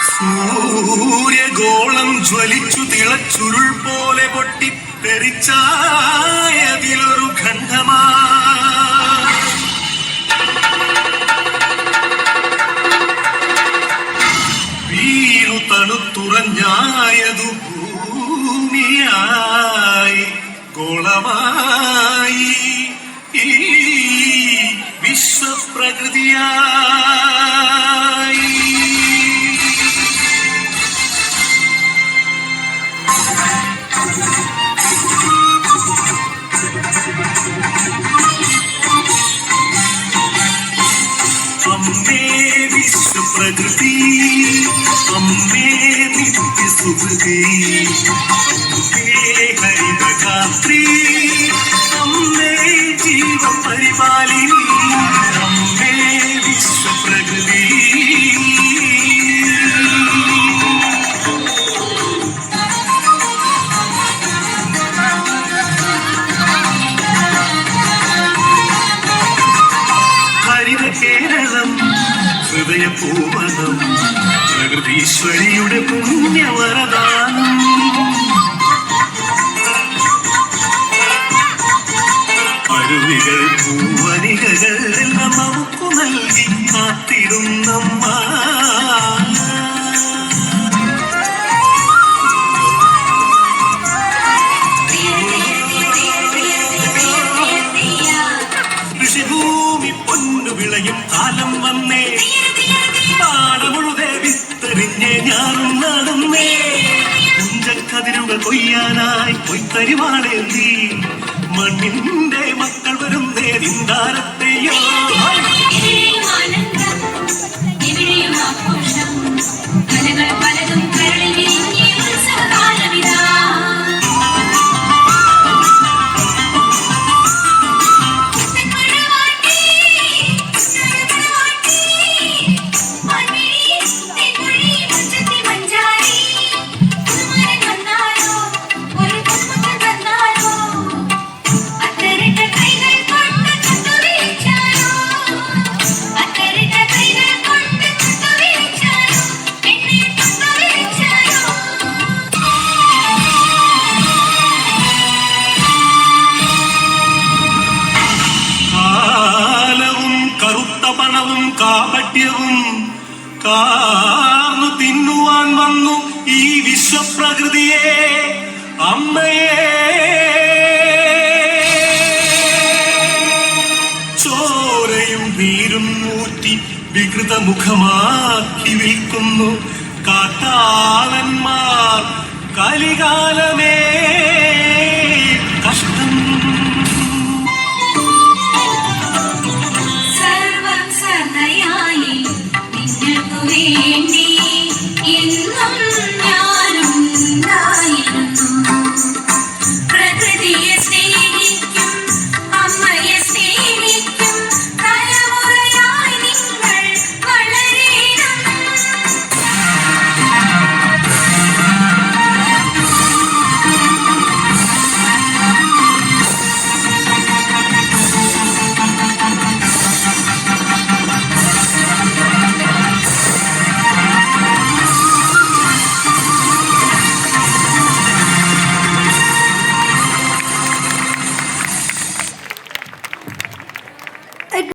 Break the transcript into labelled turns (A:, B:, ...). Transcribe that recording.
A: സൂര്യഗോളം ജ്വലിച്ചു തിളച്ചുരുൾ പോലെ പൊട്ടിത്തെറിച്ചായതിലൊരു ഖണ്ഡമാ വീണു തണുത്തുറഞ്ഞായതു ഭൂമിയായി ഗോളമായി വിശ്വപ്രകൃതിയായി. അമ്മേ വിശ്വപ്രകൃതി, അമ്മേ നിത്യസുഹൃതി, അമ്മേ ഹരിതഗാത്രി, അമ്മേ ജീവപരിപാലിനി, അമ്മേ വിശ്വപ്രകൃതി. ഹരിത കേരളം ഹൃദയപൂവനം, പ്രകൃതീശ്വരിയുടെ പുണ്യവരദാനം. അരുവികൾ പൂവനികകൾ എല്ലാം നമുക്കു നൽകി കാത്തിടുന്നമ്മ. കൃഷിഭൂമി പൊന്നു വിളയും കാലം വന്നേ, പാടമുഴുതെ വിത്തെറിഞ്ഞേ ഞാറും നടന്നേ. കുഞ്ചക്കതിരുകൾ കൊയ്യാനായി കൊയ്ത്തരിവാളേന്തി മണ്ണിന്റെ മക്കൾ വരും നേരിന്താരത്തെയോ. പണവും കാപട്യവും കാർന്നു തിന്നുവാൻ വന്നു ഈ വിശ്വപ്രകൃതിയെ, അമ്മയെ. ചോരയും നീരും ഊറ്റി വികൃതമുഖമാക്കി വിൽക്കുന്നു കാട്ടാളന്മാർ. കലികാലമേ കഷ്ടം.
B: എന്നും ഞാനുണ്ടായിരുന്നു പ്രകൃതിയെ